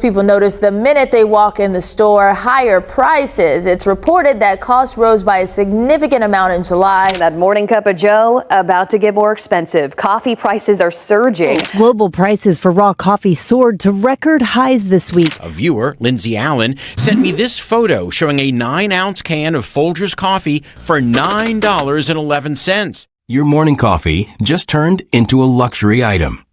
People notice the minute they walk in the store, higher prices. It's reported that costs rose by a significant amount in July. That morning cup of Joe about to get more expensive. Coffee prices are surging. Global prices for raw coffee soared to record highs this week. A viewer, Lindsay Allen, sent me this photo showing a 9-ounce can of Folgers coffee for $9.11. Your morning coffee just turned into a luxury item.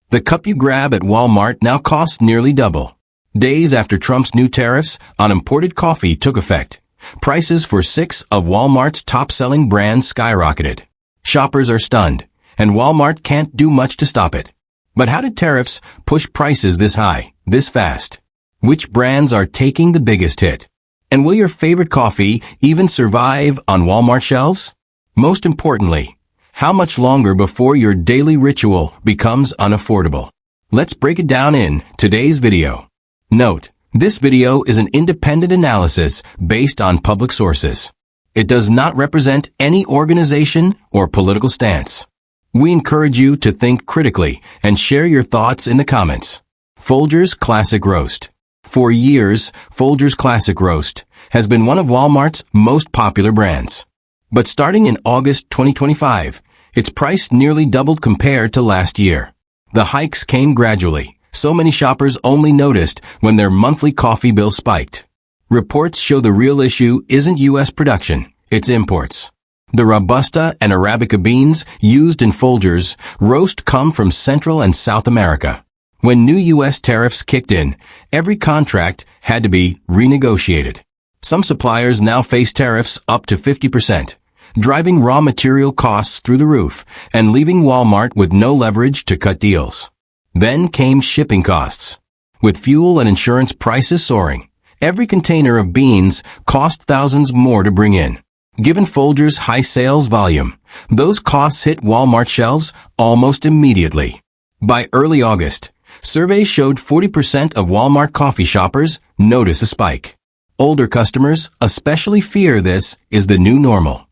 The cup you grab at Walmart now costs nearly double. Days after Trump's new tariffs on imported coffee took effect, prices for 6 of Walmart's top-selling brands skyrocketed. Shoppers are stunned, and Walmart can't do much to stop it. But how did tariffs push prices this high, this fast? Which brands are taking the biggest hit? And will your favorite coffee even survive on Walmart shelves? Most importantly, how much longer before your daily ritual becomes unaffordable? Let's break it down in today's video. Note, this video is an independent analysis based on public sources. It does not represent any organization or political stance. We encourage you to think critically and share your thoughts in the comments. Folgers Classic Roast. For years, Folgers Classic Roast has been one of Walmart's most popular brands. But starting in August 2025, its price nearly doubled compared to last year. The hikes came gradually. So many shoppers only noticed when their monthly coffee bill spiked. Reports show the real issue isn't U.S. production, it's imports. The Robusta and Arabica beans used in Folgers roast come from Central and South America. When new U.S. tariffs kicked in, every contract had to be renegotiated. Some suppliers now face tariffs up to 50%, driving raw material costs through the roof and leaving Walmart with no leverage to cut deals. Then came shipping costs. With fuel and insurance prices soaring, every container of beans cost thousands more to bring in. Given Folgers' high sales volume, those costs hit Walmart shelves almost immediately. By early August, surveys showed 40% of Walmart coffee shoppers notice a spike. Older customers especially fear this is the new normal.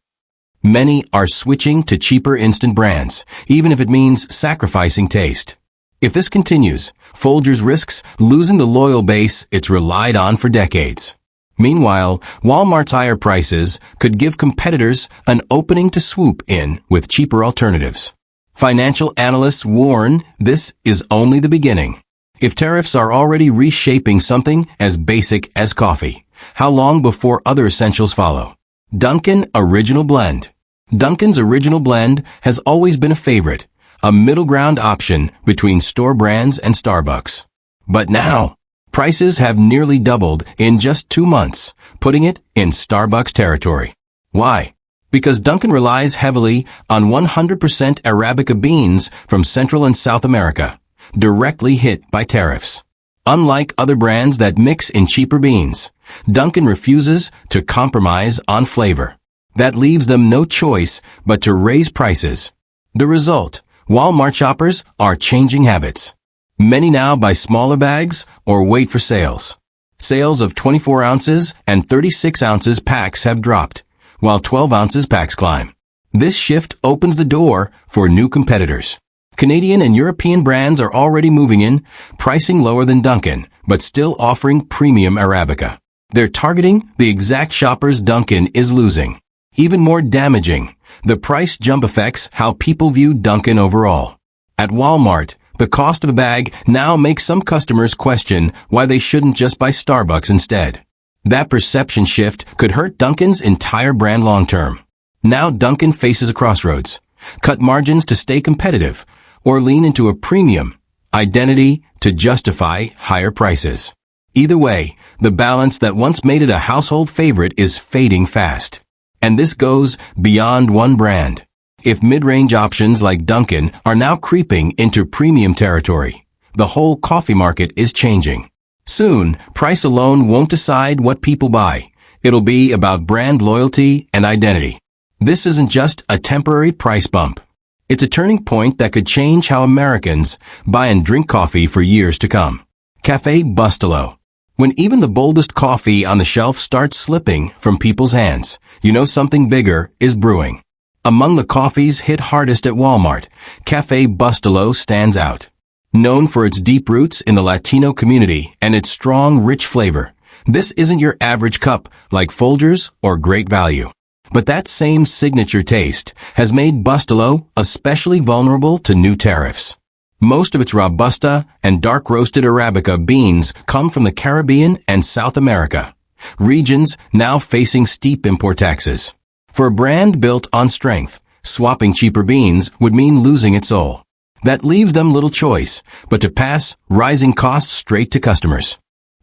Many are switching to cheaper instant brands, even if it means sacrificing taste. If this continues, Folgers risks losing the loyal base it's relied on for decades. Meanwhile, Walmart's higher prices could give competitors an opening to swoop in with cheaper alternatives. Financial analysts warn this is only the beginning. If tariffs are already reshaping something as basic as coffee, how long before other essentials follow? Dunkin Original Blend. Dunkin's Original Blend has always been a favorite, a middle ground option between store brands and Starbucks. But now, prices have nearly doubled in just 2 months, putting it in Starbucks territory. Why? Because Dunkin relies heavily on 100% Arabica beans from Central and South America, directly hit by tariffs. Unlike other brands that mix in cheaper beans, Dunkin refuses to compromise on flavor. That leaves them no choice but to raise prices. The result? Walmart shoppers are changing habits. Many now buy smaller bags or wait for sales. Sales of 24 ounces and 36 ounces packs have dropped, while 12 ounces packs climb. This shift opens the door for new competitors. Canadian and European brands are already moving in, pricing lower than Dunkin, but still offering premium Arabica. They're targeting the exact shoppers Dunkin is losing. Even more damaging, the price jump affects how people view Dunkin overall. At Walmart, the cost of a bag now makes some customers question why they shouldn't just buy Starbucks instead. That perception shift could hurt Dunkin's entire brand long-term. Now Dunkin faces a crossroads. Cut margins to stay competitive, or lean into a premium identity to justify higher prices. Either way, the balance that once made it a household favorite is fading fast. And this goes beyond one brand. If mid-range options like Dunkin are now creeping into premium territory, the whole coffee market is changing. Soon, price alone won't decide what people buy. It'll be about brand loyalty and identity. This isn't just a temporary price bump. It's a turning point that could change how Americans buy and drink coffee for years to come. Cafe Bustelo. When even the boldest coffee on the shelf starts slipping from people's hands, you know something bigger is brewing. Among the coffees hit hardest at Walmart, Cafe Bustelo stands out. Known for its deep roots in the Latino community and its strong, rich flavor, this isn't your average cup like Folgers or Great Value. But that same signature taste has made Bustelo especially vulnerable to new tariffs. Most of its Robusta and dark roasted Arabica beans come from the Caribbean and South America, regions now facing steep import taxes. For a brand built on strength, swapping cheaper beans would mean losing its soul. That leaves them little choice but to pass rising costs straight to customers.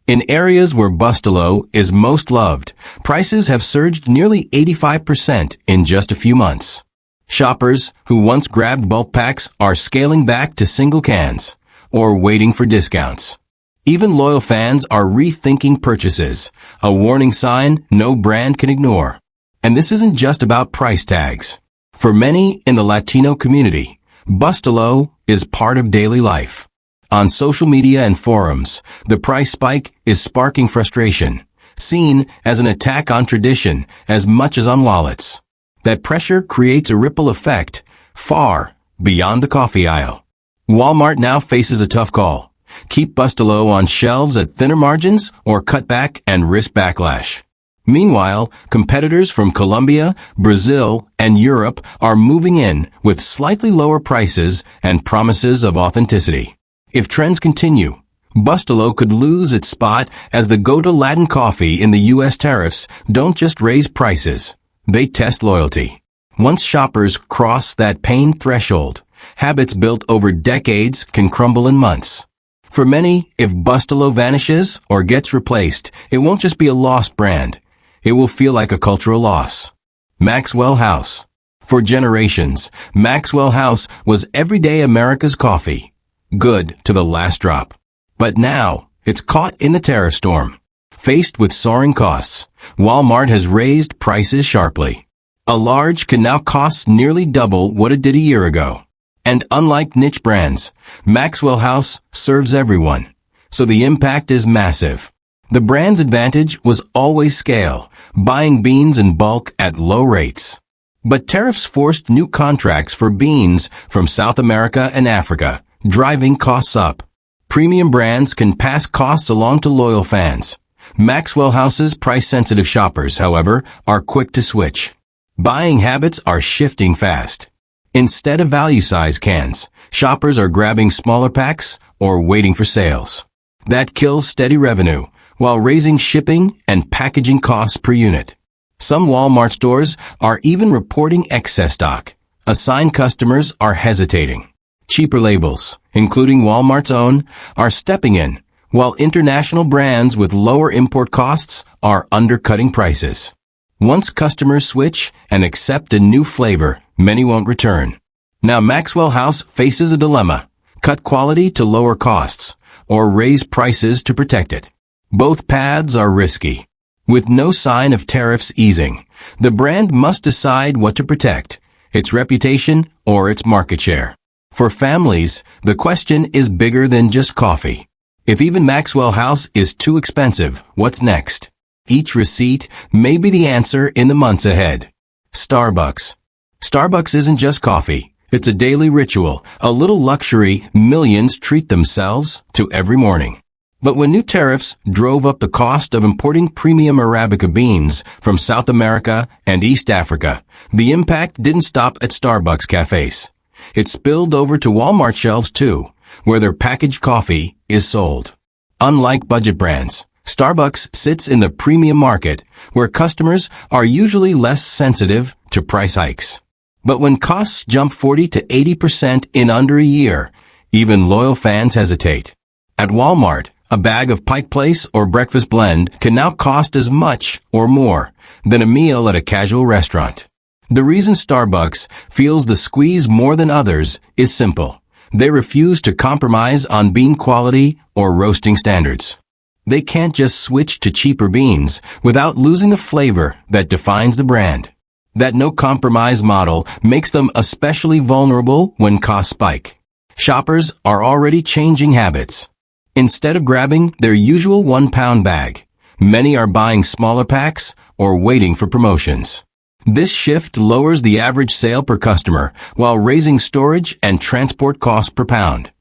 In areas where Bustelo is most loved, prices have surged nearly 85% in just a few months. Shoppers who once grabbed bulk packs are scaling back to single cans or waiting for discounts. Even loyal fans are rethinking purchases, a warning sign no brand can ignore. And this isn't just about price tags. For many in the Latino community, Bustelo is part of daily life. On social media and forums, the price spike is sparking frustration, seen as an attack on tradition as much as on wallets. That pressure creates a ripple effect far beyond the coffee aisle. Walmart now faces a tough call. Keep Bustelo on shelves at thinner margins or cut back and risk backlash. Meanwhile, competitors from Colombia, Brazil, and Europe are moving in with slightly lower prices and promises of authenticity. If trends continue, Bustelo could lose its spot as the go-to Latin coffee in the U.S. Tariffs don't just raise prices, they test loyalty. Once shoppers cross that pain threshold, habits built over decades can crumble in months. For many, if Bustelo vanishes or gets replaced, it won't just be a lost brand. It will feel like a cultural loss. Maxwell House. For generations, Maxwell House was everyday America's coffee. Good to the last drop. But now, it's caught in the tariff storm. Faced with soaring costs, Walmart has raised prices sharply. A large can now cost nearly double what it did a year ago. And unlike niche brands, Maxwell House serves everyone, so the impact is massive. The brand's advantage was always scale, buying beans in bulk at low rates. But tariffs forced new contracts for beans from South America and Africa, driving costs up. Premium brands can pass costs along to loyal fans. Maxwell House's price-sensitive shoppers, however, are quick to switch. Buying habits are shifting fast. Instead of value-size cans, shoppers are grabbing smaller packs or waiting for sales. That kills steady revenue while raising shipping and packaging costs per unit. Some Walmart stores are even reporting excess stock. A sign customers are hesitating. Cheaper labels, including Walmart's own, are stepping in, while international brands with lower import costs are undercutting prices. Once customers switch and accept a new flavor, many won't return. Now Maxwell House faces a dilemma: cut quality to lower costs, or raise prices to protect it. Both paths are risky. With no sign of tariffs easing, the brand must decide what to protect, its reputation or its market share. For families, the question is bigger than just coffee. If even Maxwell House is too expensive, what's next? Each receipt may be the answer in the months ahead. Starbucks. Starbucks isn't just coffee. It's a daily ritual, a little luxury millions treat themselves to every morning. But when new tariffs drove up the cost of importing premium Arabica beans from South America and East Africa, the impact didn't stop at Starbucks cafes. It spilled over to Walmart shelves too, where their packaged coffee is sold. Unlike budget brands, Starbucks sits in the premium market, where customers are usually less sensitive to price hikes. But when costs jump 40 to 80% in under a year, even loyal fans hesitate. At Walmart, a bag of Pike Place or breakfast blend can now cost as much or more than a meal at a casual restaurant. The reason Starbucks feels the squeeze more than others is simple. They refuse to compromise on bean quality or roasting standards. They can't just switch to cheaper beans without losing the flavor that defines the brand. That no-compromise model makes them especially vulnerable when costs spike. Shoppers are already changing habits. Instead of grabbing their usual 1-pound bag, many are buying smaller packs or waiting for promotions. This shift lowers the average sale per customer while raising storage and transport costs per pound,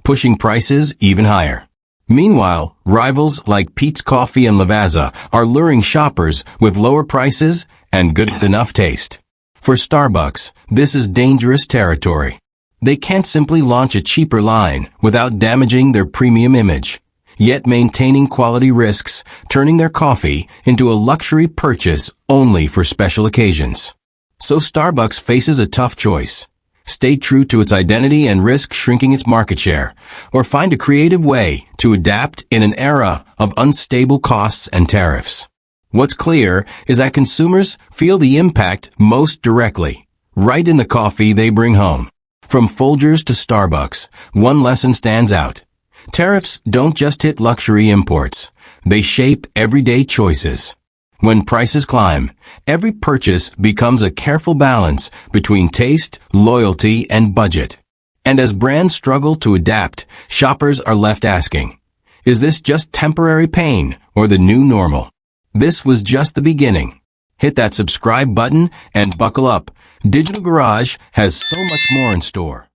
pushing prices even higher. Meanwhile, rivals like Peet's Coffee and Lavazza are luring shoppers with lower prices and good enough taste. For Starbucks, this is dangerous territory. They can't simply launch a cheaper line without damaging their premium image, yet maintaining quality risks, turning their coffee into a luxury purchase only for special occasions. So Starbucks faces a tough choice. Stay true to its identity and risk shrinking its market share, or find a creative way to adapt in an era of unstable costs and tariffs. What's clear is that consumers feel the impact most directly, right in the coffee they bring home. From Folgers to Starbucks, one lesson stands out. Tariffs don't just hit luxury imports. They shape everyday choices. When prices climb, every purchase becomes a careful balance between taste, loyalty, and budget. And as brands struggle to adapt, shoppers are left asking, is this just temporary pain or the new normal? This was just the beginning. Hit that subscribe button and buckle up. Digital Garage has so much more in store.